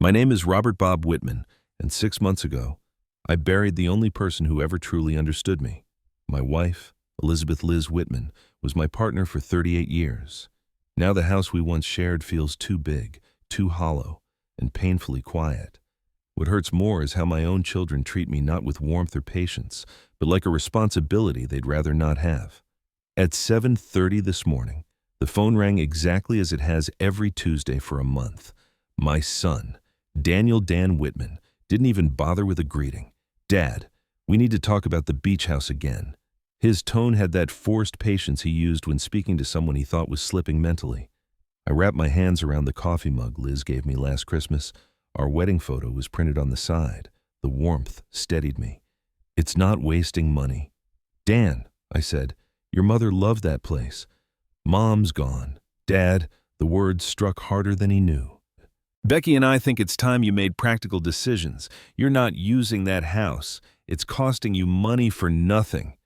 My name is Robert Bob Whitman, and 6 months ago, I buried the only person who ever truly understood me. My wife, Elizabeth Liz Whitman, was my partner for 38 years. Now the house we once shared feels too big, too hollow, and painfully quiet. What hurts more is how my own children treat me not with warmth or patience, but like a responsibility they'd rather not have. At 7:30 this morning, the phone rang exactly as it has every Tuesday for a month. My son, Daniel Dan Whitman, didn't even bother with a greeting. "Dad, we need to talk about the beach house again." His tone had that forced patience he used when speaking to someone he thought was slipping mentally. I wrapped my hands around the coffee mug Liz gave me last Christmas. Our wedding photo was printed on the side. The warmth steadied me. "It's not wasting money." "Dan," I said, "your mother loved that place. Mom's gone." "Dad," the words struck harder than he knew. "Becky and I think it's time you made practical decisions. You're not using that house. It's costing you money for nothing."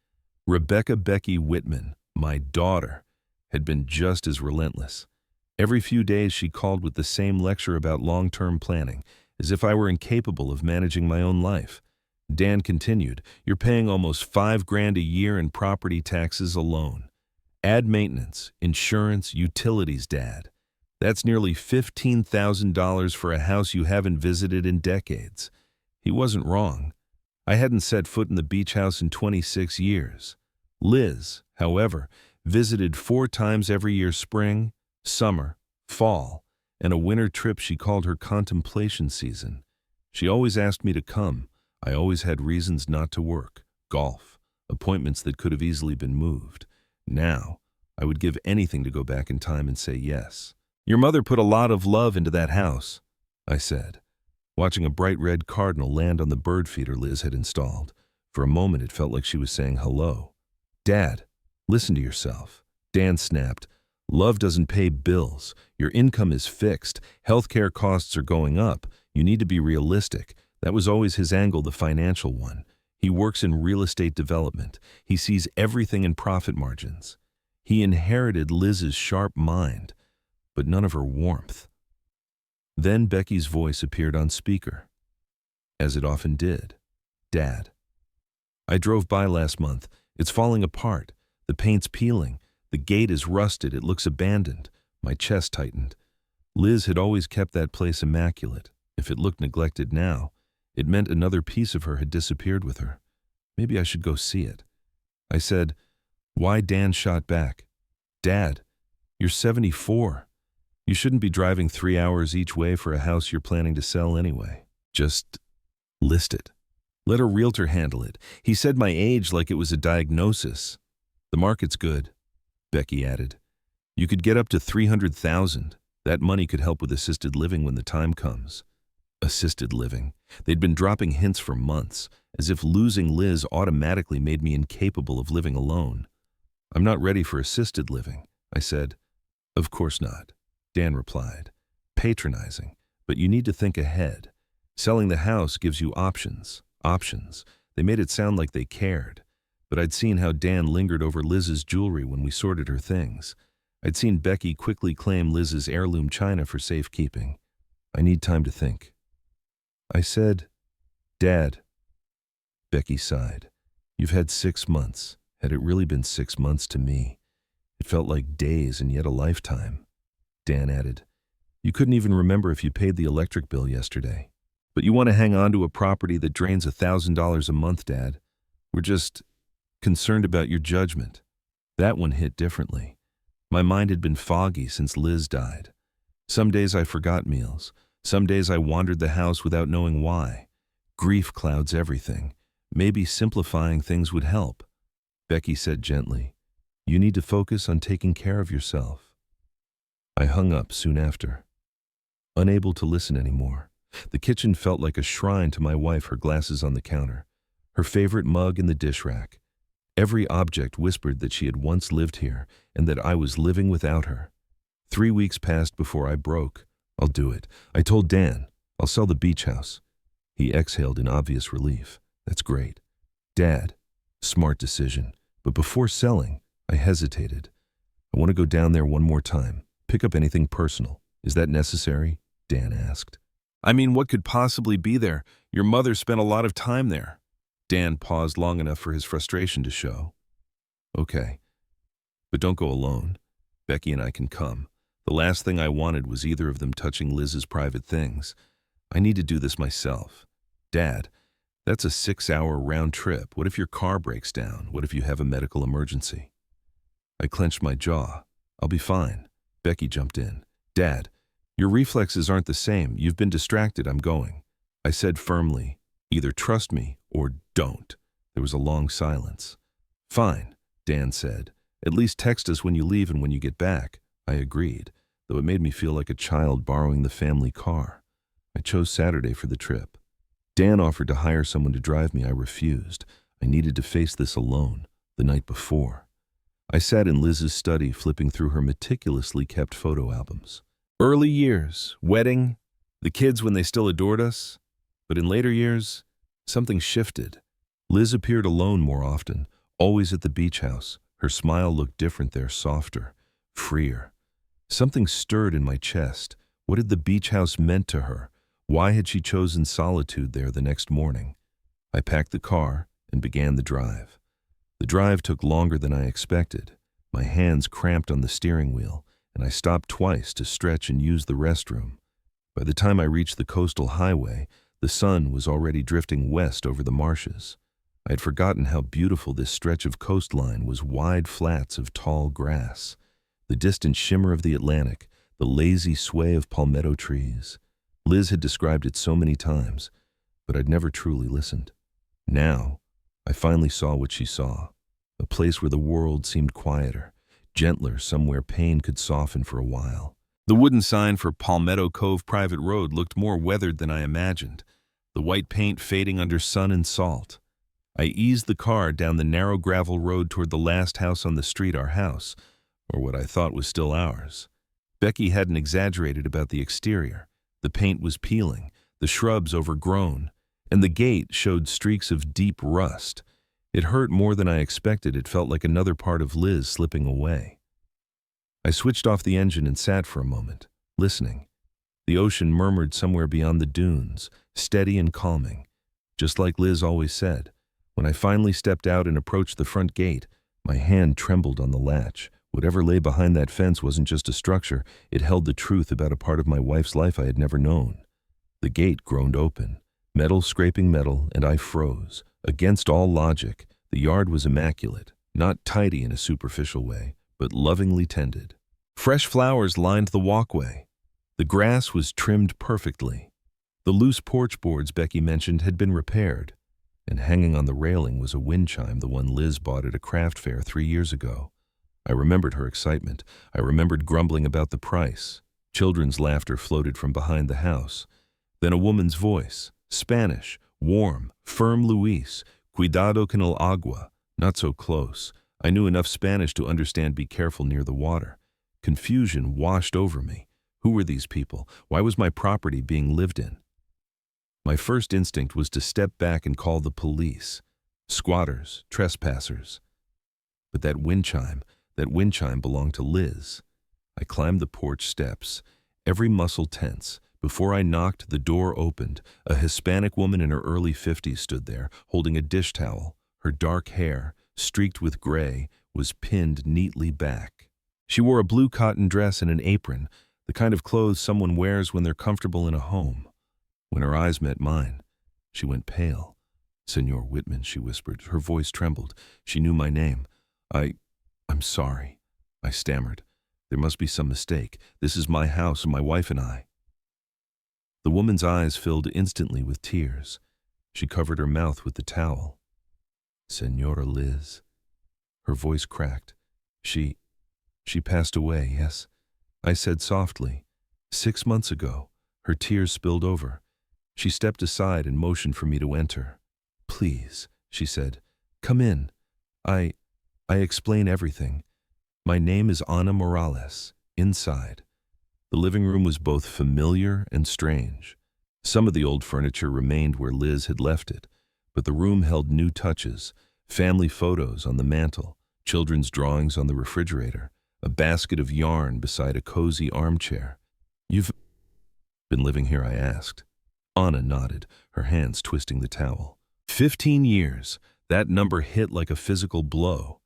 Rebecca Becky Whitman, my daughter, had been just as relentless. Every few days she called with the same lecture about long-term planning, as if I were incapable of managing my own life. Dan continued, "You're paying almost $5,000 a year in property taxes alone. Add maintenance, insurance, utilities, Dad. That's nearly $15,000 for a house you haven't visited in decades." He wasn't wrong. I hadn't set foot in the beach house in 26 years. Liz, however, visited 4 times every year: spring, summer, fall, and a winter trip she called her contemplation season. She always asked me to come. I always had reasons not to work: golf, appointments that could have easily been moved. Now, I would give anything to go back in time and say yes. "Your mother put a lot of love into that house," I said, watching a bright red cardinal land on the bird feeder Liz had installed. For a moment it felt like she was saying hello. "Dad, listen to yourself," Dan snapped. "Love doesn't pay bills. Your income is fixed. Healthcare costs are going up. You need to be realistic." That was always his angle, the financial one. He works in real estate development. He sees everything in profit margins. He inherited Liz's sharp mind, but none of her warmth. Then Becky's voice appeared on speaker, as it often did. "Dad, I drove by last month. It's falling apart. The paint's peeling. The gate is rusted. It looks abandoned." My chest tightened. Liz had always kept that place immaculate. If it looked neglected now, it meant another piece of her had disappeared with her. Maybe I should go see it. I said, "Why?" Dan shot back. "Dad, you're 74. You shouldn't be driving 3 hours each way for a house you're planning to sell anyway. Just list it. Let a realtor handle it." He said my age like it was a diagnosis. "The market's good," Becky added. "You could get up to 300,000. That money could help with assisted living when the time comes." Assisted living. They'd been dropping hints for months, as if losing Liz automatically made me incapable of living alone. "I'm not ready for assisted living," I said. "Of course not," Dan replied, patronizing, "but you need to think ahead. Selling the house gives you options." Options. They made it sound like they cared. But I'd seen how Dan lingered over Liz's jewelry when we sorted her things. I'd seen Becky quickly claim Liz's heirloom china for safekeeping. "I need time to think." I said, "Dad." Becky sighed. "You've had 6 months. Had it really been 6 months to me? It felt like days and yet a lifetime." Dan added, "You couldn't even remember if you paid the electric bill yesterday. But you want to hang on to a property that drains $1,000 a month, Dad. We're just concerned about your judgment." That one hit differently. My mind had been foggy since Liz died. Some days I forgot meals. Some days I wandered the house without knowing why. Grief clouds everything. Maybe simplifying things would help. Becky said gently, "You need to focus on taking care of yourself." I hung up soon after, unable to listen anymore. The kitchen felt like a shrine to my wife, her glasses on the counter, her favorite mug in the dish rack. Every object whispered that she had once lived here and that I was living without her. 3 weeks passed before I broke. "I'll do it. I told Dan. I'll sell the beach house." He exhaled in obvious relief. "That's great. Dad, smart decision. But before selling, I hesitated. I want to go down there one more time. Pick up anything personal. Is that necessary?" Dan asked. I mean, what could possibly be there? Your mother spent a lot of time there. Dan paused long enough for his frustration to show. Okay, but don't go alone. Becky and I can come. The last thing I wanted was either of them touching Liz's private things. I need to do this myself. Dad, that's a 6-hour round trip. What if your car breaks down? What if you have a medical emergency? I clenched my jaw. I'll be fine. Becky jumped in. Dad, your reflexes aren't the same. You've been distracted. I'm going. I said firmly, either trust me or don't. There was a long silence. Fine, Dan said. At least text us when you leave and when you get back. I agreed, though it made me feel like a child borrowing the family car. I chose Saturday for the trip. Dan offered to hire someone to drive me. I refused. I needed to face this alone, the night before. I sat in Liz's study flipping through her meticulously kept photo albums. Early years, wedding, the kids when they still adored us. But in later years, something shifted. Liz appeared alone more often, always at the beach house. Her smile looked different there, softer, freer. Something stirred in my chest. What had the beach house meant to her? Why had she chosen solitude there the next morning? I packed the car and began the drive. The drive took longer than I expected. My hands cramped on the steering wheel, and I stopped twice to stretch and use the restroom. By the time I reached the coastal highway, the sun was already drifting west over the marshes. I had forgotten how beautiful this stretch of coastline was, wide flats of tall grass, the distant shimmer of the Atlantic, the lazy sway of palmetto trees. Liz had described it so many times, but I'd never truly listened. Now, I finally saw what she saw, a place where the world seemed quieter, gentler, somewhere pain could soften for a while. The wooden sign for Palmetto Cove Private Road looked more weathered than I imagined, the white paint fading under sun and salt. I eased the car down the narrow gravel road toward the last house on the street, our house, or what I thought was still ours. Becky hadn't exaggerated about the exterior. The paint was peeling, the shrubs overgrown, and the gate showed streaks of deep rust. It hurt more than I expected. It felt like another part of Liz slipping away. I switched off the engine and sat for a moment, listening. The ocean murmured somewhere beyond the dunes, steady and calming, just like Liz always said. When I finally stepped out and approached the front gate, my hand trembled on the latch. Whatever lay behind that fence wasn't just a structure, it held the truth about a part of my wife's life I had never known. The gate groaned open, metal scraping metal, and I froze. Against all logic, the yard was immaculate, not tidy in a superficial way, but lovingly tended. Fresh flowers lined the walkway. The grass was trimmed perfectly. The loose porch boards Becky mentioned had been repaired, and hanging on the railing was a wind chime, the one Liz bought at a craft fair 3 years ago. I remembered her excitement. I remembered grumbling about the price. Children's laughter floated from behind the house. Then a woman's voice, Spanish, warm, firm. Luis, cuidado con el agua. Not so close. I knew enough Spanish to understand be careful near the water. Confusion washed over me. Who were these people? Why was my property being lived in? My first instinct was to step back and call the police. Squatters, trespassers. But that wind chime belonged to Liz. I climbed the porch steps, every muscle tense. Before I knocked, the door opened. A Hispanic woman in her early 50s stood there, holding a dish towel. Her dark hair, streaked with gray, was pinned neatly back. She wore a blue cotton dress and an apron, the kind of clothes someone wears when they're comfortable in a home. When her eyes met mine, she went pale. "Senor Whitman," she whispered. Her voice trembled. She knew my name. I'm sorry," I stammered. "There must be some mistake. This is my house, my wife and I." The woman's eyes filled instantly with tears. She covered her mouth with the towel. "Senora Liz." Her voice cracked. She passed away, yes," I said softly. 6 months ago." Her tears spilled over. She stepped aside and motioned for me to enter. "Please," she said, "come in. I explain everything. My name is Ana Morales." Inside, the living room was both familiar and strange. Some of the old furniture remained where Liz had left it, but the room held new touches, family photos on the mantel, children's drawings on the refrigerator, a basket of yarn beside a cozy armchair. "You've been living here?" I asked. Anna nodded, her hands twisting the towel. 15 years. That number hit like a physical blow.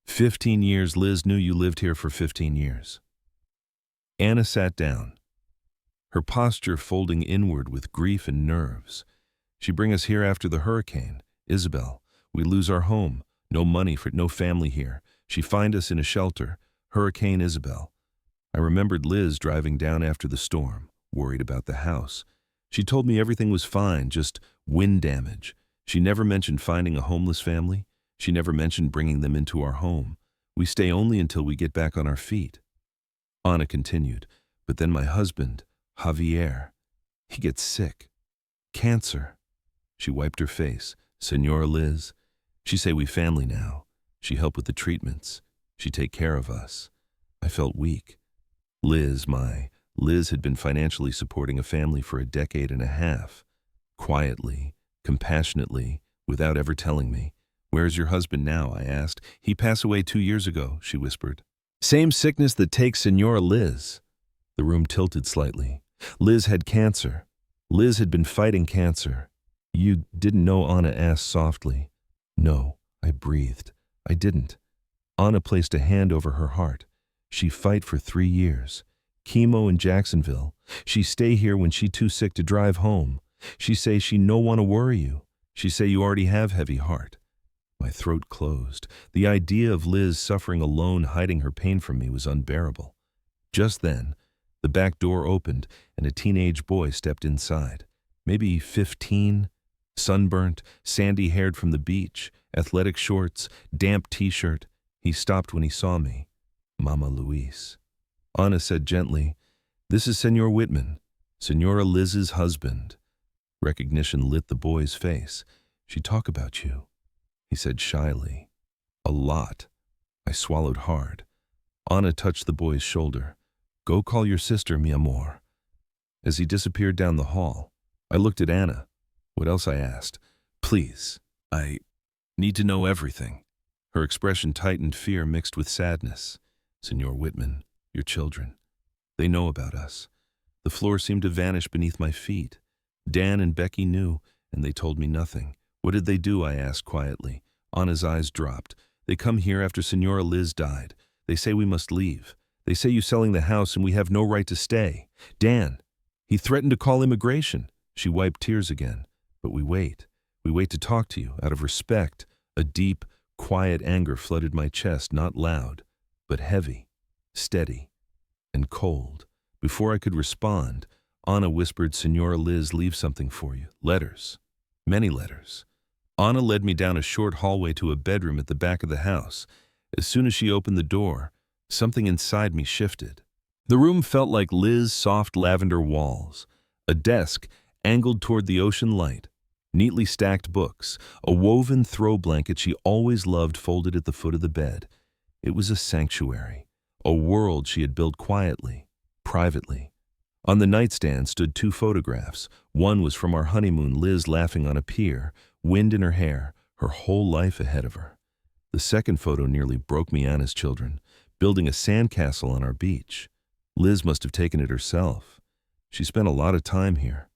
15 years. Liz knew you lived here for 15 years. Anna sat down, her posture folding inward with grief and nerves. She bring us here after the hurricane. Isabel, we lose our home. No money for no family here. She find us in a shelter. Hurricane Isabel. I remembered Liz driving down after the storm, worried about the house. She told me everything was fine, just wind damage. She never mentioned finding a homeless family. She never mentioned bringing them into our home. We stay only until we get back on our feet. Anna continued, but then my husband, Javier, he gets sick. Cancer. She wiped her face. Senora Liz. She say we family now. She help with the treatments. She take care of us. I felt weak. Liz had been financially supporting a family for a decade and a half. Quietly, compassionately, without ever telling me. Where's your husband now? I asked. He passed away 2 years ago, she whispered. Same sickness that takes Senora Liz. The room tilted slightly. Liz had cancer. Liz had been fighting cancer. You didn't know? Anna asked softly. No, I breathed. I didn't. Anna placed a hand over her heart. She fight for 3 years. Chemo in Jacksonville. She stay here when she too sick to drive home. She say she no wanna worry you. She say you already have heavy heart. My throat closed. The idea of Liz suffering alone, hiding her pain from me, was unbearable. Just then, the back door opened and a teenage boy stepped inside. Maybe 15, sunburnt, sandy-haired from the beach, athletic shorts, damp t-shirt. He stopped when he saw me. Mama Luis. Anna said gently, "This is Senor Whitman, Senora Liz's husband." Recognition lit the boy's face. "She talk about you," he said shyly. "A lot." I swallowed hard. Anna touched the boy's shoulder. "Go call your sister, mi amor." As he disappeared down the hall, I looked at Anna. "What else?" I asked. "Please, I need to know everything." Her expression tightened, fear mixed with sadness. "Senor Whitman, your children, they know about us." The floor seemed to vanish beneath my feet. Dan and Becky knew, and they told me nothing. "What did they do?" I asked quietly. Anna's eyes dropped. "They come here after Senora Liz died. They say we must leave. They say you selling the house and we have no right to stay. Dan, he threatened to call immigration." She wiped tears again. "But we wait. We wait to talk to you, out of respect." A deep, quiet anger flooded my chest, not loud, but heavy, steady, and cold. Before I could respond, Anna whispered, "Senora Liz leaves something for you. Letters. Many letters." Anna led me down a short hallway to a bedroom at the back of the house. As soon as she opened the door, something inside me shifted. The room felt like Liz's soft lavender walls, a desk angled toward the ocean light, neatly stacked books, a woven throw blanket she always loved folded at the foot of the bed. It was a sanctuary, a world she had built quietly, privately. On the nightstand stood 2 photographs. One was from our honeymoon, Liz laughing on a pier, wind in her hair, her whole life ahead of her. The second photo nearly broke me. Anna's children, building a sandcastle on our beach. Liz must have taken it herself. "She spent a lot of time here,"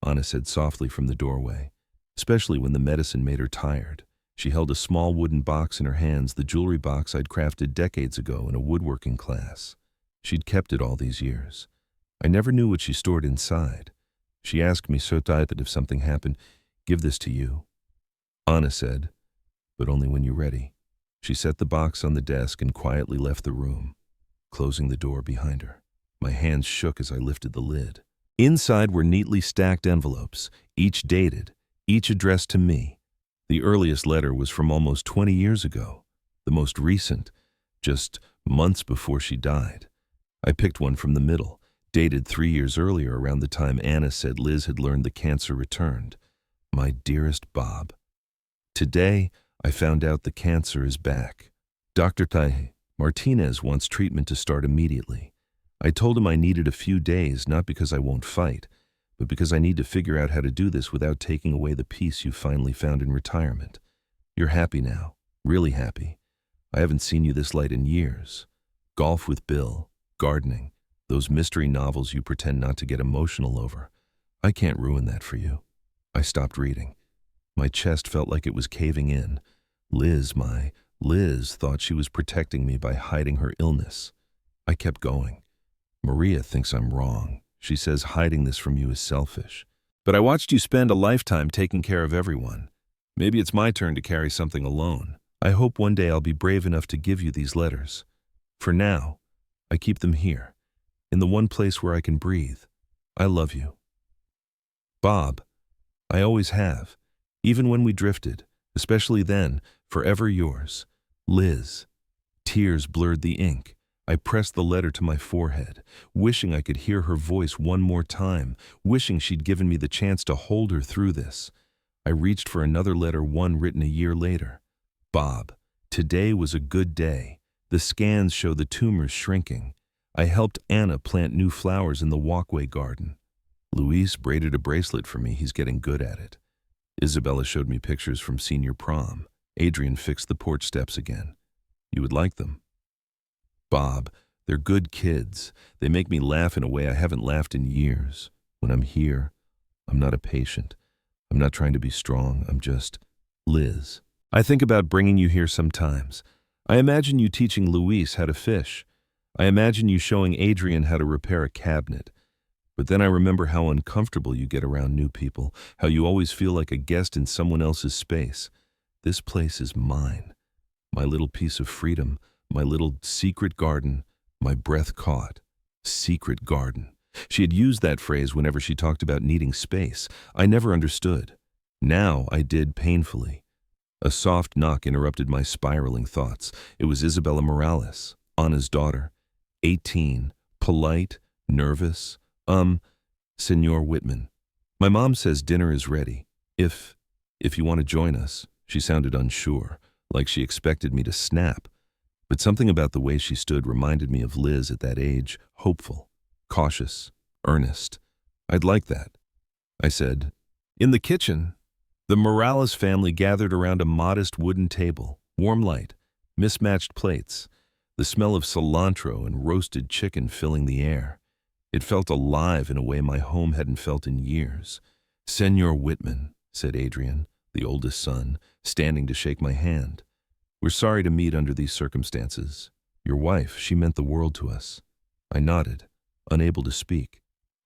Anna said softly from the doorway, "especially when the medicine made her tired." She held a small wooden box in her hands, the jewelry box I'd crafted decades ago in a woodworking class. She'd kept it all these years. I never knew what she stored inside. She asked me so tight that if something happened, "Give this to you." Anna said, "But only when you're ready." She set the box on the desk and quietly left the room, closing the door behind her. My hands shook as I lifted the lid. Inside were neatly stacked envelopes, each dated, each addressed to me. The earliest letter was from almost 20 years ago. The most recent, just months before she died. I picked one from the middle, dated 3 years earlier, around the time Anna said Liz had learned the cancer returned. "My dearest Bob, today I found out the cancer is back. Dr. Tai Martinez wants treatment to start immediately. I told him I needed a few days, not because I won't fight, but because I need to figure out how to do this without taking away the peace you finally found in retirement. You're happy now, really happy. I haven't seen you this light in years. Golf with Bill, gardening, those mystery novels you pretend not to get emotional over. I can't ruin that for you. I stopped reading. My chest felt like it was caving in. Liz thought she was protecting me by hiding her illness. I kept going. Maria thinks I'm wrong. She says hiding this from you is selfish. But I watched you spend a lifetime taking care of everyone. Maybe it's my turn to carry something alone. I hope one day I'll be brave enough to give you these letters. For now, I keep them here, in the one place where I can breathe. I love you. Bob, I always have, even when we drifted, especially then, forever yours. Liz. Tears blurred the ink. I pressed the letter to my forehead, wishing I could hear her voice one more time, wishing she'd given me the chance to hold her through this. I reached for another letter, one written a year later. Bob, today was a good day. The scans show the tumors shrinking. I helped Anna plant new flowers in the walkway garden. Luis braided a bracelet for me. He's getting good at it. Isabella showed me pictures from senior prom. Adrian fixed the porch steps again. You would like them. Bob, they're good kids. They make me laugh in a way I haven't laughed in years. When I'm here, I'm not a patient. I'm not trying to be strong. I'm just Liz. I think about bringing you here sometimes. I imagine you teaching Luis how to fish. I imagine you showing Adrian how to repair a cabinet. But then I remember how uncomfortable you get around new people, how you always feel like a guest in someone else's space. This place is mine. My little piece of freedom, my little secret garden, my breath caught. Secret garden. She had used that phrase whenever she talked about needing space. I never understood. Now I did painfully. A soft knock interrupted my spiraling thoughts. It was Isabella Morales, Anna's daughter. 18, polite, nervous. Senor Whitman. My mom says dinner is ready. If you want to join us. She sounded unsure, like she expected me to snap. But something about the way she stood reminded me of Liz at that age, hopeful, cautious, earnest. I'd like that. I said. In the kitchen, the Morales family gathered around a modest wooden table, warm light, mismatched plates, the smell of cilantro and roasted chicken filling the air. It felt alive in a way my home hadn't felt in years. Senor Whitman, said Adrian, the oldest son, standing to shake my hand. We're sorry to meet under these circumstances. Your wife, she meant the world to us. I nodded, unable to speak.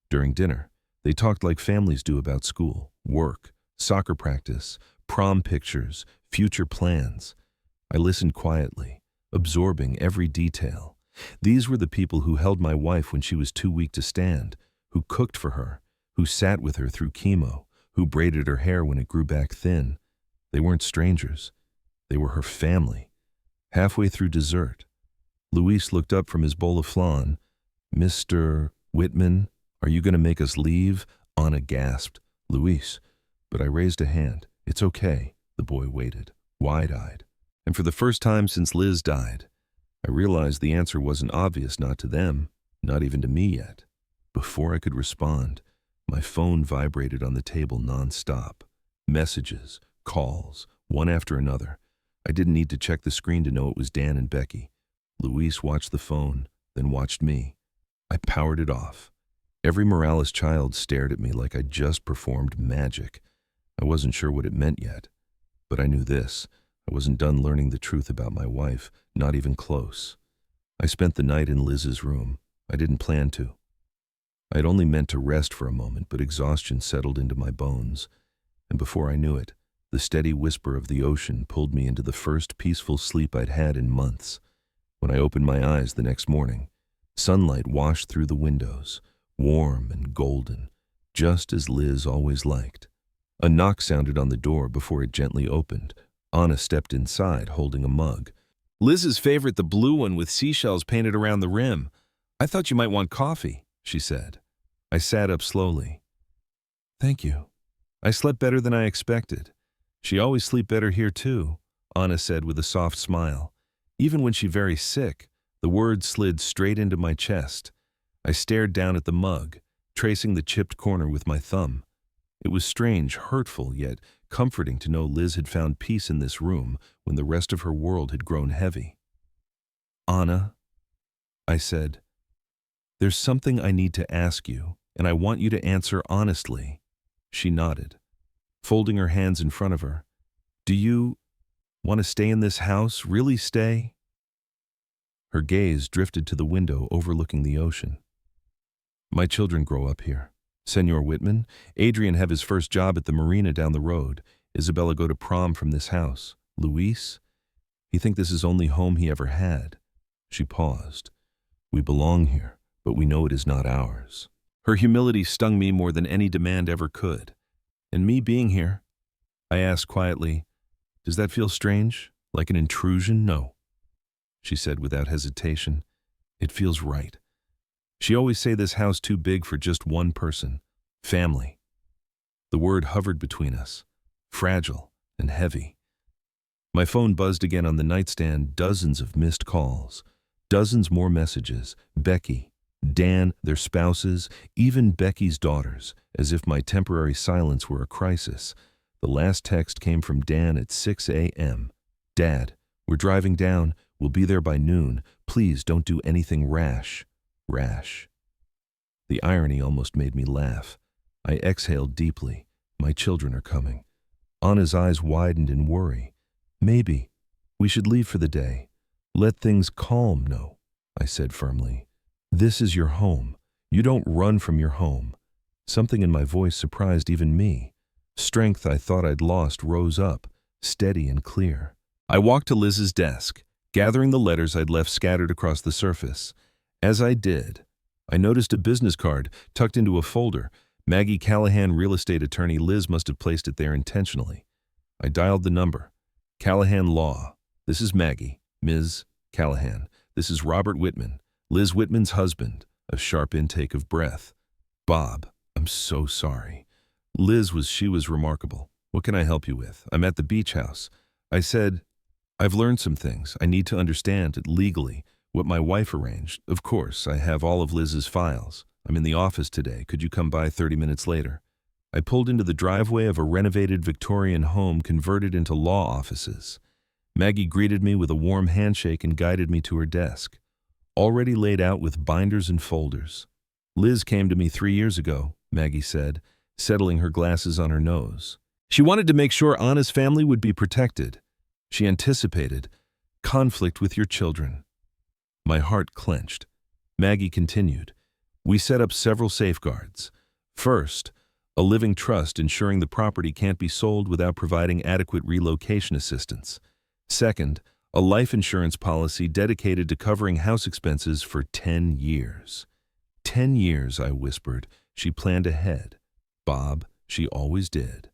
During dinner, they talked like families do about school, work, soccer practice, prom pictures, future plans. I listened quietly, absorbing every detail. These were the people who held my wife when she was too weak to stand, who cooked for her, who sat with her through chemo, who braided her hair when it grew back thin. They weren't strangers. They were her family. Halfway through dessert, Luis looked up from his bowl of flan. Mr. Whitman, are you going to make us leave? Anna gasped. Luis. But I raised a hand. It's okay. The boy waited, wide-eyed. And for the first time since Liz died, I realized the answer wasn't obvious, not to them, not even to me yet. Before I could respond, my phone vibrated on the table non-stop. Messages, calls, one after another. I didn't need to check the screen to know it was Dan and Becky. Luis watched the phone, then watched me. I powered it off. Every Morales child stared at me like I'd just performed magic. I wasn't sure what it meant yet, but I knew this. I wasn't done learning the truth about my wife, not even close. I spent the night in Liz's room. I didn't plan to. I had only meant to rest for a moment, but exhaustion settled into my bones. And before I knew it, the steady whisper of the ocean pulled me into the first peaceful sleep I'd had in months. When I opened my eyes the next morning, sunlight washed through the windows, warm and golden, just as Liz always liked. A knock sounded on the door before it gently opened. Anna stepped inside, holding a mug. Liz's favorite, the blue one with seashells painted around the rim. I thought you might want coffee, she said. I sat up slowly. Thank you. I slept better than I expected. She always sleep better here too, Anna said with a soft smile. Even when she very sick, the words slid straight into my chest. I stared down at the mug, tracing the chipped corner with my thumb. It was strange, hurtful, yet comforting to know Liz had found peace in this room when the rest of her world had grown heavy. Anna, I said, there's something I need to ask you. and I want you to answer honestly." She nodded, folding her hands in front of her. "Do you want to stay in this house? Really stay?" Her gaze drifted to the window overlooking the ocean. "My children grow up here. Senor Whitman, Adrian have his first job at the marina down the road. Isabella go to prom from this house. Luis, he think this is only home he ever had." She paused. "We belong here, but we know it is not ours." Her humility stung me more than any demand ever could. "And me being here?" I asked quietly, "Does that feel strange? Like an intrusion?" "No," she said without hesitation. "It feels right. She always say this house too big for just one person. Family." The word hovered between us, fragile and heavy. My phone buzzed again on the nightstand, dozens of missed calls, dozens more messages. Becky, Dan, their spouses, even Becky's daughters, as if my temporary silence were a crisis. The last text came from Dan at 6 a.m. "Dad, we're driving down. We'll be there by noon. Please don't do anything rash." Rash. The irony almost made me laugh. I exhaled deeply. My children are coming. Anna's eyes widened in worry. "Maybe we should leave for the day. Let things calm." "No," I said firmly. "This is your home. You don't run from your home." Something in my voice surprised even me. Strength I thought I'd lost rose up, steady and clear. I walked to Liz's desk, gathering the letters I'd left scattered across the surface. As I did, I noticed a business card tucked into a folder. Maggie Callahan, real estate attorney. Liz must have placed it there intentionally. I dialed the number. "Callahan Law. This is Maggie, Ms. Callahan. This is Robert Whitman, Liz Whitman's husband." A sharp intake of breath. "Bob, I'm so sorry." She was remarkable. "What can I help you with?" "I'm at the beach house." I said, "I've learned some things. I need to understand it legally, what my wife arranged. Of course, I have all of Liz's files. I'm in the office today. Could you come by 30 minutes later?" I pulled into the driveway of a renovated Victorian home converted into law offices. Maggie greeted me with a warm handshake and guided me to her desk, already laid out with binders and folders. "Liz came to me 3 years ago," Maggie said, settling her glasses on her nose. "She wanted to make sure Anna's family would be protected. She anticipated conflict with your children." My heart clenched. Maggie continued, "We set up several safeguards. First, a living trust ensuring the property can't be sold without providing adequate relocation assistance. Second, a life insurance policy dedicated to covering house expenses for 10 years. 10 years, I whispered. She planned ahead. Bob, she always did.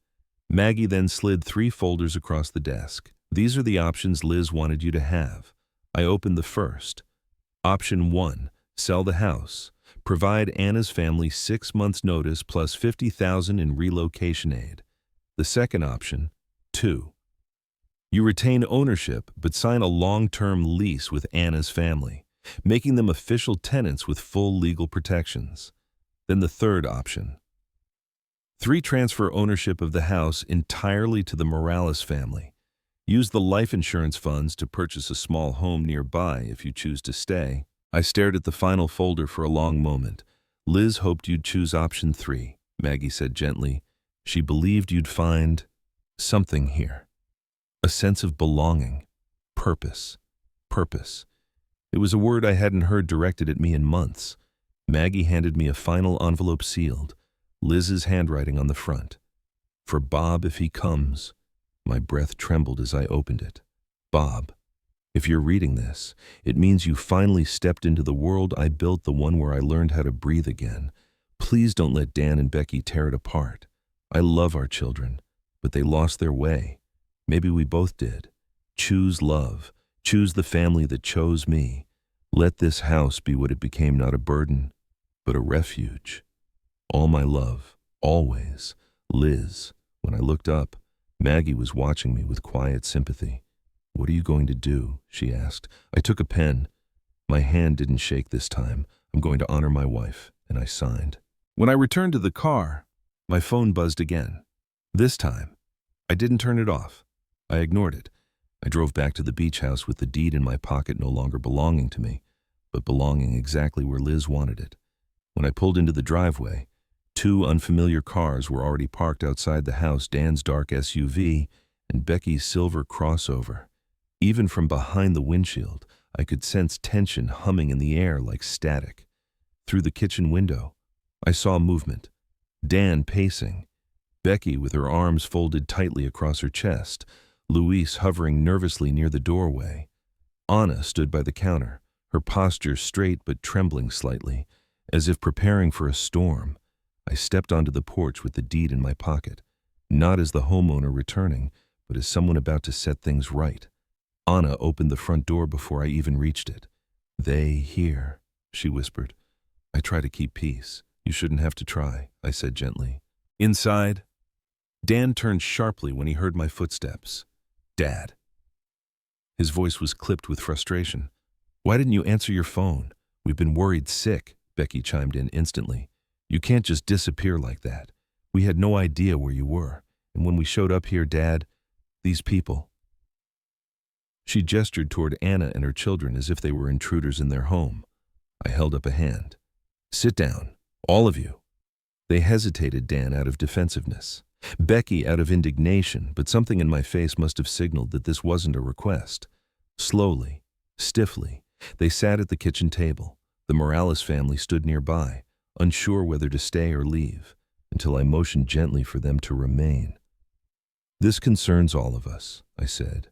Maggie then slid 3 folders across the desk. "These are the options Liz wanted you to have." I opened the first. Option 1, sell the house. Provide Anna's family 6 months' notice plus $50,000 in relocation aid. The second option, 2. You retain ownership but sign a long-term lease with Anna's family, making them official tenants with full legal protections. Then the third option, 3. Transfer ownership of the house entirely to the Morales family. Use the life insurance funds to purchase a small home nearby if you choose to stay. I stared at the final folder for a long moment. "Liz hoped you'd choose option 3, Maggie said gently. "She believed you'd find something here. A sense of belonging. Purpose. Purpose. It was a word I hadn't heard directed at me in months. Maggie handed me a final envelope sealed, Liz's handwriting on the front. "For Bob if he comes." My breath trembled as I opened it. "Bob, if you're reading this, it means you finally stepped into the world I built, the one where I learned how to breathe again. Please don't let Dan and Becky tear it apart. I love our children, but they lost their way. Maybe we both did. Choose love. Choose the family that chose me. Let this house be what it became, not a burden, but a refuge. All my love, always, Liz." When I looked up, Maggie was watching me with quiet sympathy. "What are you going to do?" she asked. I took a pen. My hand didn't shake this time. "I'm going to honor my wife," and I signed. When I returned to the car, my phone buzzed again. This time, I didn't turn it off. I ignored it. I drove back to the beach house with the deed in my pocket, no longer belonging to me, but belonging exactly where Liz wanted it. When I pulled into the driveway, two unfamiliar cars were already parked outside the house, Dan's dark SUV and Becky's silver crossover. Even from behind the windshield, I could sense tension humming in the air like static. Through the kitchen window, I saw movement. Dan pacing, Becky with her arms folded tightly across her chest, Luis hovering nervously near the doorway. Anna stood by the counter, her posture straight but trembling slightly, as if preparing for a storm. I stepped onto the porch with the deed in my pocket, not as the homeowner returning, but as someone about to set things right. Anna opened the front door before I even reached it. "They here," she whispered. "I try to keep peace. You shouldn't have to try," I said gently. Inside, Dan turned sharply when he heard my footsteps. "Dad." His voice was clipped with frustration. "Why didn't you answer your phone? We've been worried sick," Becky chimed in instantly. "You can't just disappear like that. We had no idea where you were. And when we showed up here, Dad, these people." She gestured toward Anna and her children as if they were intruders in their home. I held up a hand. "Sit down, all of you." They hesitated, Dan out of defensiveness, Becky out of indignation, but something in my face must have signaled that this wasn't a request. Slowly, stiffly, they sat at the kitchen table. The Morales family stood nearby, unsure whether to stay or leave, until I motioned gently for them to remain. "This concerns all of us," I said.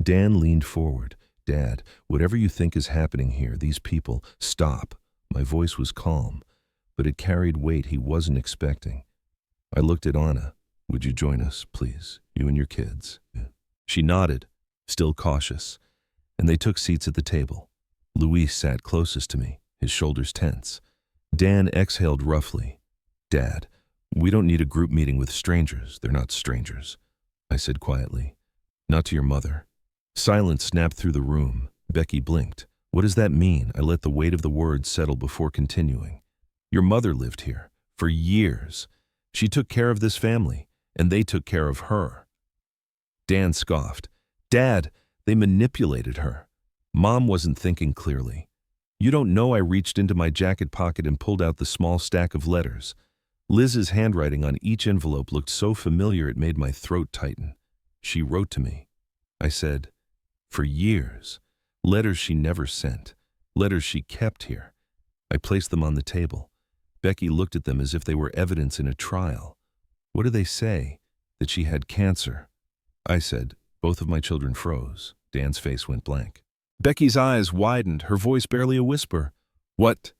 Dan leaned forward. "Dad, whatever you think is happening here, these people—" "Stop." My voice was calm, but it carried weight he wasn't expecting. I looked at Anna. "Would you join us, please, you and your kids?" She nodded, still cautious, and they took seats at the table. Luis sat closest to me, his shoulders tense. Dan exhaled roughly. "Dad, we don't need a group meeting with strangers. They're not strangers," I said quietly. "Not to your mother." Silence snapped through the room. Becky blinked. "What does that mean?" I let the weight of the words settle before continuing. "Your mother lived here for years. She took care of this family, and they took care of her." Dan scoffed. "Dad, they manipulated her. Mom wasn't thinking clearly. You don't know I reached into my jacket pocket and pulled out the small stack of letters. Liz's handwriting on each envelope looked so familiar it made my throat tighten. She wrote to me," I said, "for years. Letters she never sent. Letters she kept here." I placed them on the table. Becky looked at them as if they were evidence in a trial. "What do they say? That she had cancer?" I said. Both of my children froze. Dan's face went blank. Becky's eyes widened, her voice barely a whisper. "What?"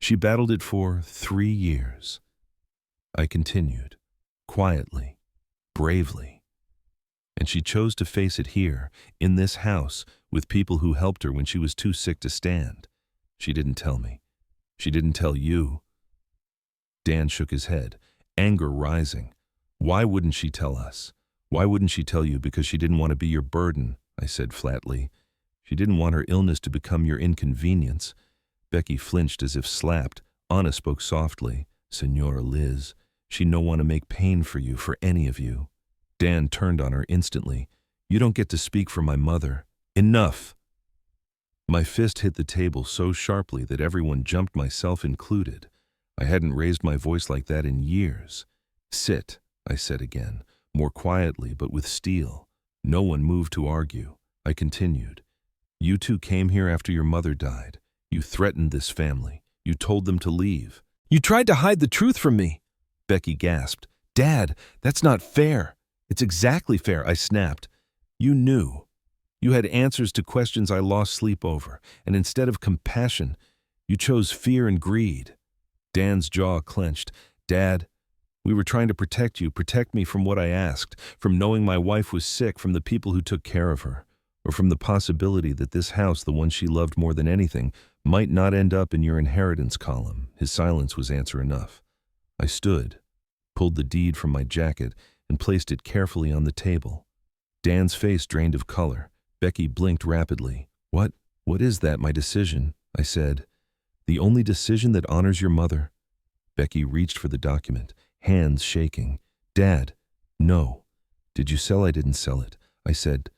"She battled it for 3 years. I continued, quietly, bravely. "And she chose to face it here, in this house, with people who helped her when she was too sick to stand. She didn't tell me. She didn't tell you." Dan shook his head, anger rising. "Why wouldn't she tell us? Why wouldn't she tell you? Because she didn't want to be your burden," I said flatly. "She didn't want her illness to become your inconvenience." Becky flinched as if slapped. Anna spoke softly. "Senora Liz, she no want to make pain for you, for any of you." Dan turned on her instantly. "You don't get to speak for my mother." "Enough!" My fist hit the table so sharply that everyone jumped, myself included. I hadn't raised my voice like that in years. "Sit," I said again, more quietly but with steel. No one moved to argue. I continued. "You two came here after your mother died. You threatened this family. You told them to leave. You tried to hide the truth from me." Becky gasped. "Dad, that's not fair." "It's exactly fair," I snapped. "You knew. You had answers to questions I lost sleep over, and instead of compassion, you chose fear and greed." Dan's jaw clenched. "Dad, we were trying to protect you, protect me from what I asked, from knowing my wife was sick, from the people who took care of her, or from the possibility that this house, the one she loved more than anything, might not end up in your inheritance column." His silence was answer enough. I stood, pulled the deed from my jacket, and placed it carefully on the table. Dan's face drained of color. Becky blinked rapidly. What is that?" "My decision," I said. "The only decision that honors your mother." Becky reached for the document, hands shaking. "Dad, no." "Did you sell?" "I didn't sell it." I said.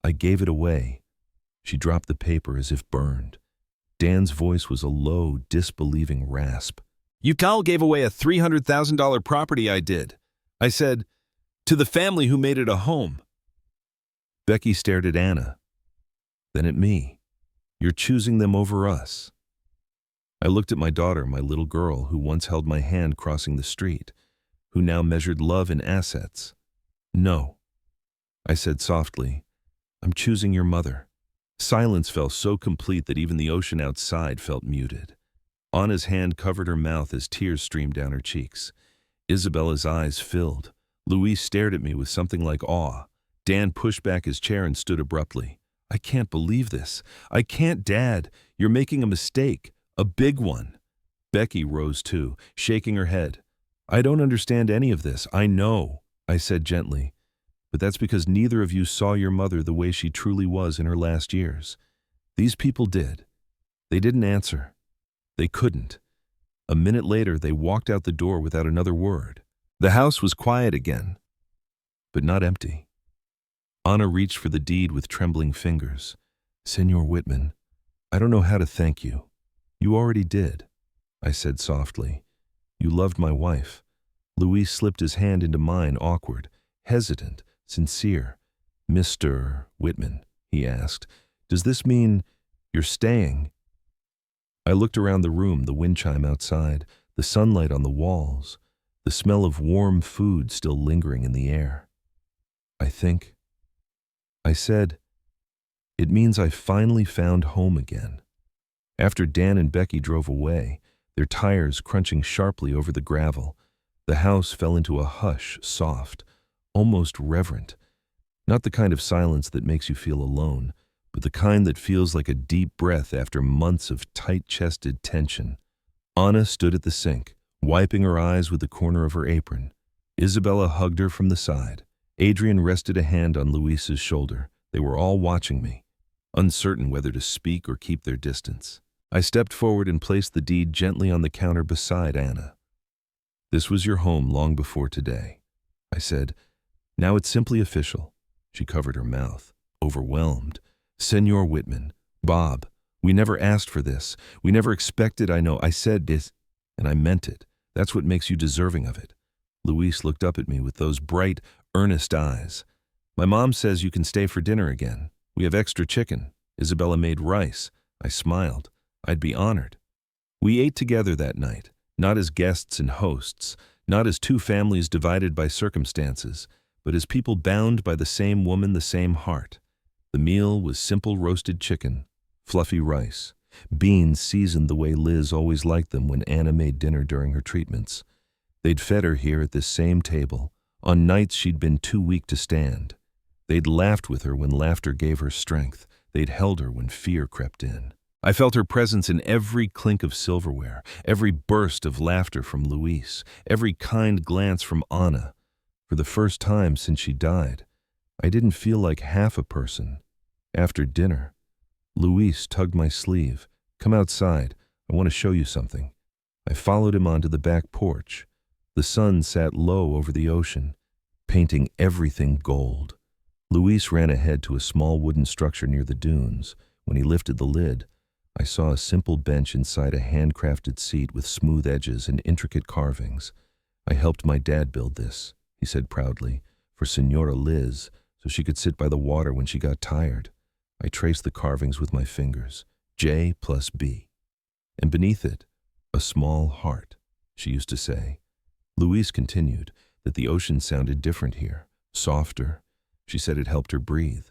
"I gave it away." She dropped the paper as if burned. Dan's voice was a low, disbelieving rasp. "You Tal gave away a $300,000 property I did." I said, "to the family who made it a home." Becky stared at Anna, then at me. "You're choosing them over us." I looked at my daughter, my little girl, who once held my hand crossing the street, who now measured love in assets. "No," I said softly, "I'm choosing your mother." Silence fell so complete that even the ocean outside felt muted. Anna's hand covered her mouth as tears streamed down her cheeks. Isabella's eyes filled. Louise stared at me with something like awe. Dan pushed back his chair and stood abruptly. "I can't believe this. I can't, Dad. You're making a mistake. A big one." Becky rose too, shaking her head. "I don't understand any of this. I know," I said gently. "But that's because neither of you saw your mother the way she truly was in her last years. These people did. They didn't answer. They couldn't." A minute later, they walked out the door without another word. The house was quiet again, but not empty. Anna reached for the deed with trembling fingers. "Senor Whitman, I don't know how to thank you. You already did," I said softly. "You loved my wife." Luis slipped his hand into mine, awkward, hesitant, sincere. "Mr. Whitman," he asked, "does this mean you're staying?" I looked around the room, the wind chime outside, the sunlight on the walls, the smell of warm food still lingering in the air. I said, "It means I finally found home again." After Dan and Becky drove away, their tires crunching sharply over the gravel, the house fell into a hush, soft, almost reverent. Not the kind of silence that makes you feel alone, but the kind that feels like a deep breath after months of tight-chested tension. Anna stood at the sink, wiping her eyes with the corner of her apron. Isabella hugged her from the side. Adrian rested a hand on Luis's shoulder. They were all watching me, uncertain whether to speak or keep their distance. I stepped forward and placed the deed gently on the counter beside Anna. "This was your home long before today," I said. "Now it's simply official." She covered her mouth, overwhelmed. "Senor Whitman, Bob, we never asked for this. We never expected, I know. I said this, and I meant it. That's what makes you deserving of it." Luis looked up at me with those bright, earnest eyes. "My mom says you can stay for dinner again. We have extra chicken. Isabella made rice." I smiled. I'd be honored. We ate together that night, not as guests and hosts, not as two families divided by circumstances, but as people bound by the same woman, the same heart. The meal was simple roasted chicken, fluffy rice, beans seasoned the way Liz always liked them when Anna made dinner during her treatments. They'd fed her here at this same table, on nights she'd been too weak to stand. They'd laughed with her when laughter gave her strength. They'd held her when fear crept in. I felt her presence in every clink of silverware, every burst of laughter from Luis, every kind glance from Anna. For the first time since she died, I didn't feel like half a person. After dinner, Luis tugged my sleeve. "Come outside. I want to show you something." I followed him onto the back porch. The sun sat low over the ocean, painting everything gold. Luis ran ahead to a small wooden structure near the dunes. When he lifted the lid, I saw a simple bench inside a handcrafted seat with smooth edges and intricate carvings. "I helped my dad build this," he said proudly, "for Senora Liz, so she could sit by the water when she got tired." I traced the carvings with my fingers, J plus B. And beneath it, a small heart, she used to say. Louise continued that the ocean sounded different here, softer. She said it helped her breathe.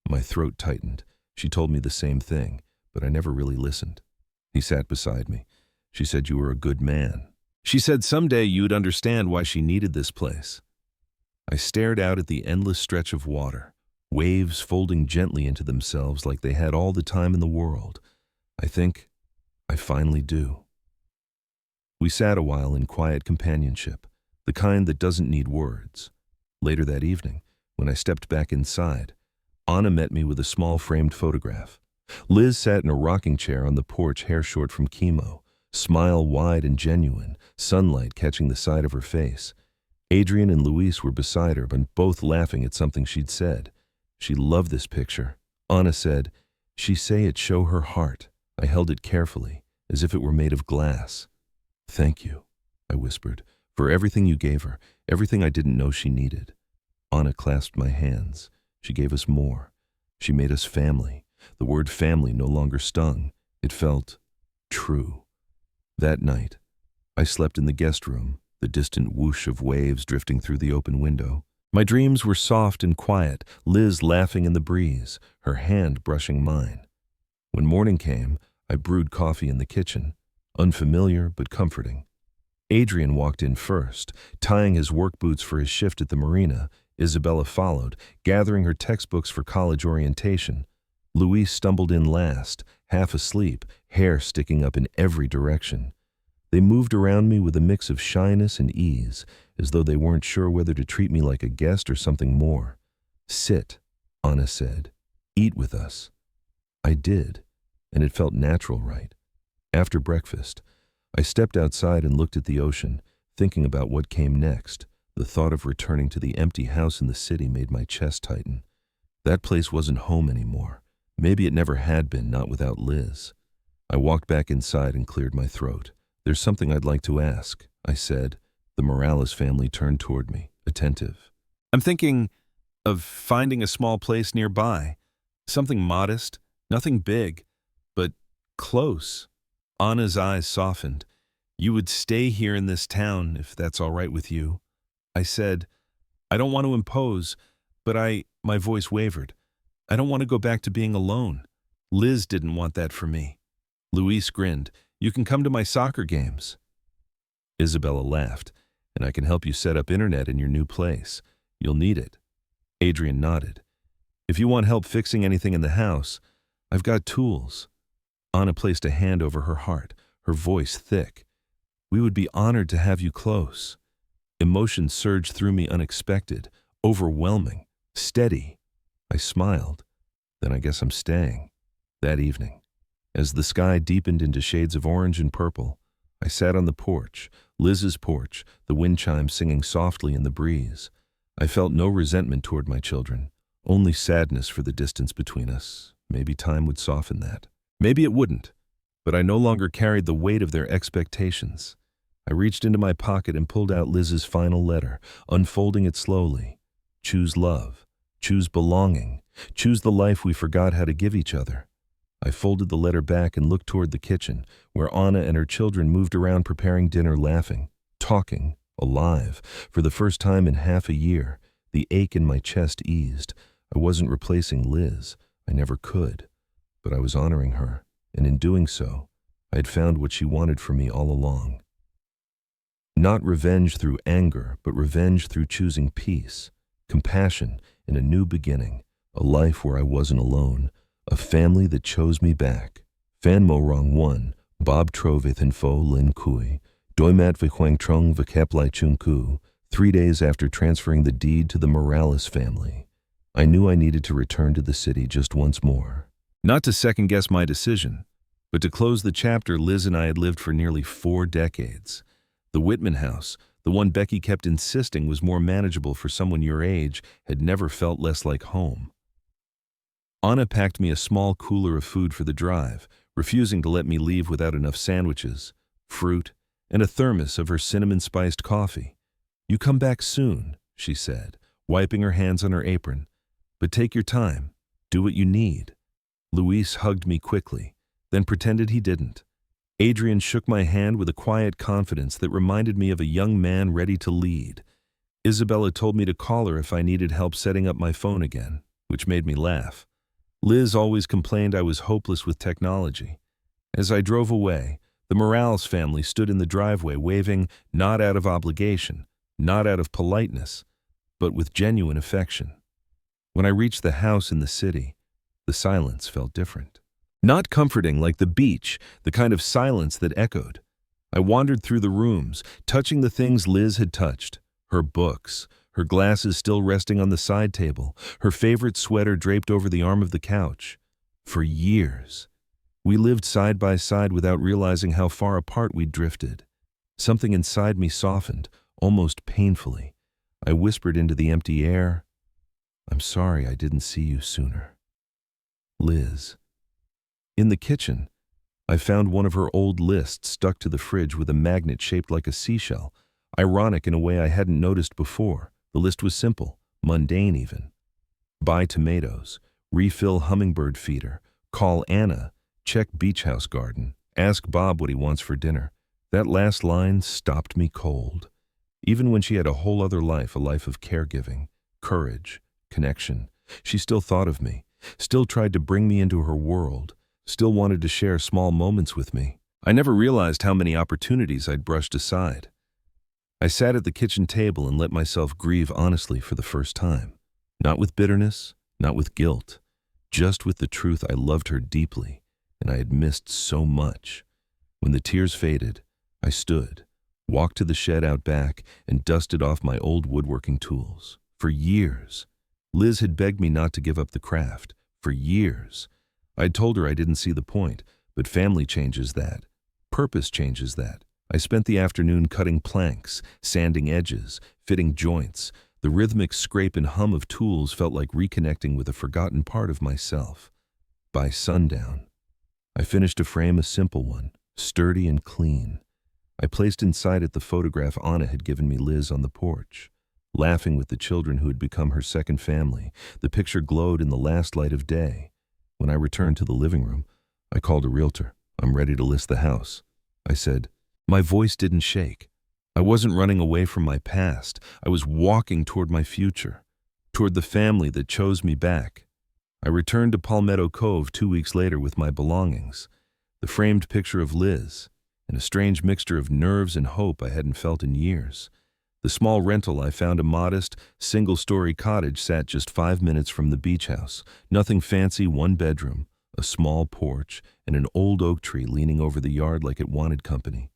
My throat tightened. She told me the same thing, but I never really listened. He sat beside me. "She said you were a good man. She said someday you'd understand why she needed this place." I stared out at the endless stretch of water, waves folding gently into themselves like they had all the time in the world. I think I finally do. We sat a while in quiet companionship, the kind that doesn't need words. Later that evening, when I stepped back inside, Anna met me with a small framed photograph. Liz sat in a rocking chair on the porch, hair short from chemo, smile wide and genuine, sunlight catching the side of her face. Adrian and Luis were beside her, but both laughing at something she'd said. She loved this picture. Anna said, "She say it show her heart." I held it carefully, as if it were made of glass. "Thank you," I whispered, "for everything you gave her, everything I didn't know she needed." Anna clasped my hands. She gave us more. She made us family. The word family no longer stung. It felt true. That night, I slept in the guest room, the distant whoosh of waves drifting through the open window. My dreams were soft and quiet, Liz laughing in the breeze, her hand brushing mine. When morning came, I brewed coffee in the kitchen, unfamiliar but comforting. Adrian walked in first, tying his work boots for his shift at the marina. Isabella followed, gathering her textbooks for college orientation. Luis stumbled in last, half asleep, hair sticking up in every direction. They moved around me with a mix of shyness and ease, as though they weren't sure whether to treat me like a guest or something more. "Sit," Anna said. "Eat with us." I did, and it felt natural, right? After breakfast, I stepped outside and looked at the ocean, thinking about what came next. The thought of returning to the empty house in the city made my chest tighten. That place wasn't home anymore. Maybe it never had been, not without Liz. I walked back inside and cleared my throat. "There's something I'd like to ask," I said. The Morales family turned toward me, attentive. I'm thinking of finding a small place nearby. Something modest, nothing big, but close. Anna's eyes softened. "You would stay here in this town, if that's all right with you." I said, "I don't want to impose, but my voice wavered. I don't want to go back to being alone. Liz didn't want that for me." Luis grinned. "You can come to my soccer games." Isabella laughed. "And I can help you set up internet in your new place. You'll need it." Adrian nodded. "If you want help fixing anything in the house, I've got tools." Anna placed a hand over her heart, her voice thick. "We would be honored to have you close." Emotion surged through me, unexpected, overwhelming, steady. I smiled. "Then I guess I'm staying." That evening, as the sky deepened into shades of orange and purple, I sat on the porch, Liz's porch, the wind chimes singing softly in the breeze. I felt no resentment toward my children, only sadness for the distance between us. Maybe time would soften that. Maybe it wouldn't, but I no longer carried the weight of their expectations. I reached into my pocket and pulled out Liz's final letter, unfolding it slowly. "Choose love. Choose belonging. Choose the life we forgot how to give each other." I folded the letter back and looked toward the kitchen, where Anna and her children moved around preparing dinner, laughing, talking, alive. For the first time in half a year, the ache in my chest eased. I wasn't replacing Liz. I never could. But I was honoring her, and in doing so, I had found what she wanted for me all along. Not revenge through anger, but revenge through choosing peace, compassion, and a new beginning, a life where I wasn't alone, a family that chose me back. Fan mo rong 1, Bob Trovith and Fo Lin Kui, Doimat Vihuang Trong Vikeplai Chung Ku, 3 days after transferring the deed to the Morales family. I knew I needed to return to the city just once more. Not to second-guess my decision, but to close the chapter Liz and I had lived for nearly 4 decades. The Whitman house, the one Becky kept insisting was more manageable for someone your age, had never felt less like home. Anna packed me a small cooler of food for the drive, refusing to let me leave without enough sandwiches, fruit, and a thermos of her cinnamon-spiced coffee. "You come back soon," she said, wiping her hands on her apron. "But take your time. Do what you need." Luis hugged me quickly, then pretended he didn't. Adrian shook my hand with a quiet confidence that reminded me of a young man ready to lead. Isabella told me to call her if I needed help setting up my phone again, which made me laugh. Liz always complained I was hopeless with technology. As I drove away, the Morales family stood in the driveway waving, not out of obligation, not out of politeness, but with genuine affection. When I reached the house in the city, the silence felt different. Not comforting like the beach, the kind of silence that echoed. I wandered through the rooms, touching the things Liz had touched. Her books, her glasses still resting on the side table, her favorite sweater draped over the arm of the couch. For years, we lived side by side without realizing how far apart we'd drifted. Something inside me softened, almost painfully. I whispered into the empty air, "I'm sorry I didn't see you sooner." Liz. In the kitchen, I found one of her old lists stuck to the fridge with a magnet shaped like a seashell. Ironic in a way I hadn't noticed before. The list was simple, mundane even. Buy tomatoes, refill hummingbird feeder, call Anna, check beach house garden, ask Bob what he wants for dinner. That last line stopped me cold. Even when she had a whole other life, a life of caregiving, courage, connection, she still thought of me, still tried to bring me into her world, still wanted to share small moments with me. I never realized how many opportunities I'd brushed aside. I sat at the kitchen table and let myself grieve honestly for the first time. Not with bitterness, not with guilt, just with the truth I loved her deeply, and I had missed so much. When the tears faded, I stood, walked to the shed out back, and dusted off my old woodworking tools. For years, Liz had begged me not to give up the craft. For years. I'd told her I didn't see the point, but family changes that. Purpose changes that. I spent the afternoon cutting planks, sanding edges, fitting joints. The rhythmic scrape and hum of tools felt like reconnecting with a forgotten part of myself. By sundown, I finished a frame, a simple one, sturdy and clean. I placed inside it the photograph Anna had given me Liz on the porch, laughing with the children who had become her second family. The picture glowed in the last light of day. When I returned to the living room, I called a realtor. "I'm ready to list the house," I said. My voice didn't shake. I wasn't running away from my past. I was walking toward my future, toward the family that chose me back. I returned to Palmetto Cove 2 weeks later with my belongings, the framed picture of Liz, and a strange mixture of nerves and hope I hadn't felt in years. The small rental I found, a modest, single-story cottage, sat just 5 minutes from the beach house. Nothing fancy, 1 bedroom, a small porch, and an old oak tree leaning over the yard like it wanted company.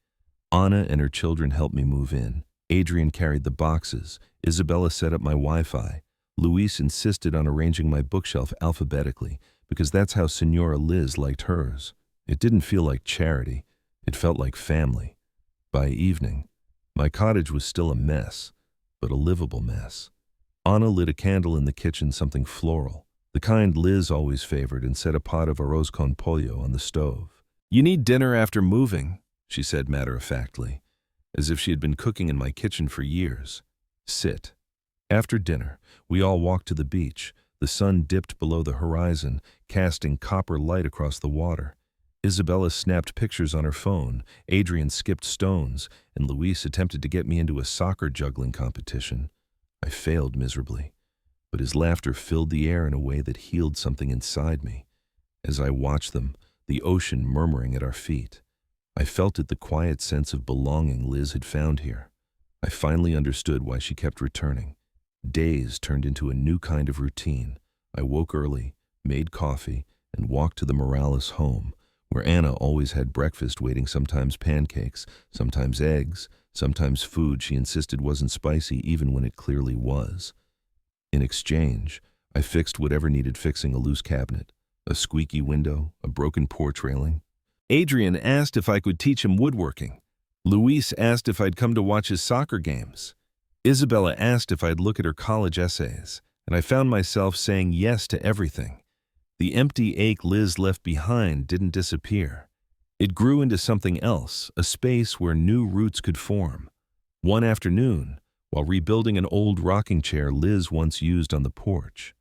Anna and her children helped me move in. Adrian carried the boxes. Isabella set up my Wi-Fi. Luis insisted on arranging my bookshelf alphabetically, because that's how Senora Liz liked hers. It didn't feel like charity. It felt like family. By evening, my cottage was still a mess, but a livable mess. Anna lit a candle in the kitchen, something floral, the kind Liz always favored, and set a pot of arroz con pollo on the stove. "You need dinner after moving," she said matter-of-factly, as if she had been cooking in my kitchen for years. "Sit." After dinner, we all walked to the beach. The sun dipped below the horizon, casting copper light across the water. Isabella snapped pictures on her phone, Adrian skipped stones, and Luis attempted to get me into a soccer juggling competition. I failed miserably, but his laughter filled the air in a way that healed something inside me. As I watched them, the ocean murmuring at our feet, I felt it, the quiet sense of belonging Liz had found here. I finally understood why she kept returning. Days turned into a new kind of routine. I woke early, made coffee, and walked to the Morales home, where Anna always had breakfast waiting, sometimes pancakes, sometimes eggs, sometimes food she insisted wasn't spicy even when it clearly was. In exchange, I fixed whatever needed fixing: a loose cabinet, a squeaky window, a broken porch railing. Adrian asked if I could teach him woodworking. Luis asked if I'd come to watch his soccer games. Isabella asked if I'd look at her college essays, and I found myself saying yes to everything. The empty ache Liz left behind didn't disappear. It grew into something else, a space where new roots could form. One afternoon, while rebuilding an old rocking chair Liz once used on the porch,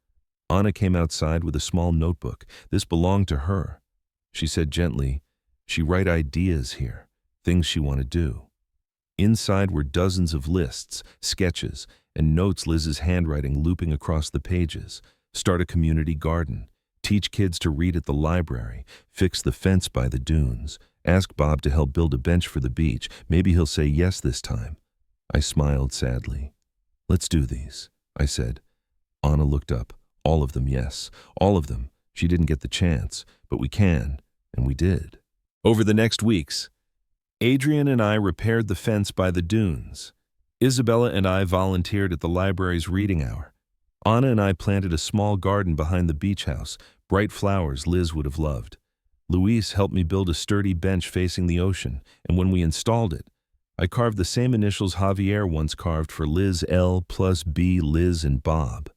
Anna came outside with a small notebook. This belonged to her. She said gently, "She write ideas here, things she want to do." Inside were dozens of lists, sketches, and notes, Liz's handwriting looping across the pages. Start a community garden, teach kids to read at the library, fix the fence by the dunes, ask Bob to help build a bench for the beach. Maybe he'll say yes this time. I smiled sadly. "Let's do these," I said. Anna looked up. "All of them, yes, all of them. She didn't get the chance, but we can," and we did. Over the next weeks, Adrian and I repaired the fence by the dunes. Isabella and I volunteered at the library's reading hour. Anna and I planted a small garden behind the beach house, bright flowers Liz would have loved. Luis helped me build a sturdy bench facing the ocean, and when we installed it, I carved the same initials Javier once carved for Liz: L plus B, Liz and Bob.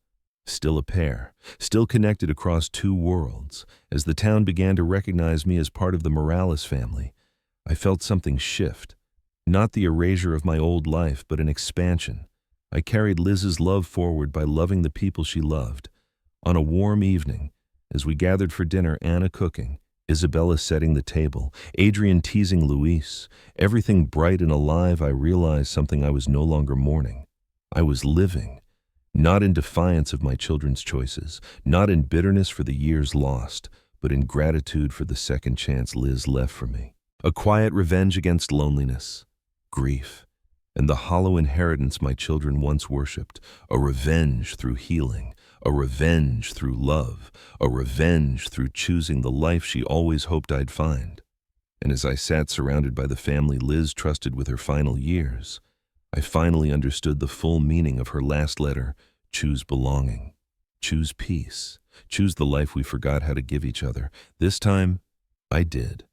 Still a pair, still connected across two worlds. As the town began to recognize me as part of the Morales family, I felt something shift. Not the erasure of my old life, but an expansion. I carried Liz's love forward by loving the people she loved. On a warm evening, as we gathered for dinner, Anna cooking, Isabella setting the table, Adrian teasing Luis, everything bright and alive, I realized something. I was no longer mourning. I was living, not in defiance of my children's choices, not in bitterness for the years lost, but in gratitude for the second chance Liz left for me. A quiet revenge against loneliness, grief, and the hollow inheritance my children once worshipped. A revenge through healing, a revenge through love, a revenge through choosing the life she always hoped I'd find. And as I sat surrounded by the family Liz trusted with her final years, I finally understood the full meaning of her last letter. Choose belonging, choose peace, choose the life we forgot how to give each other. This time, I did.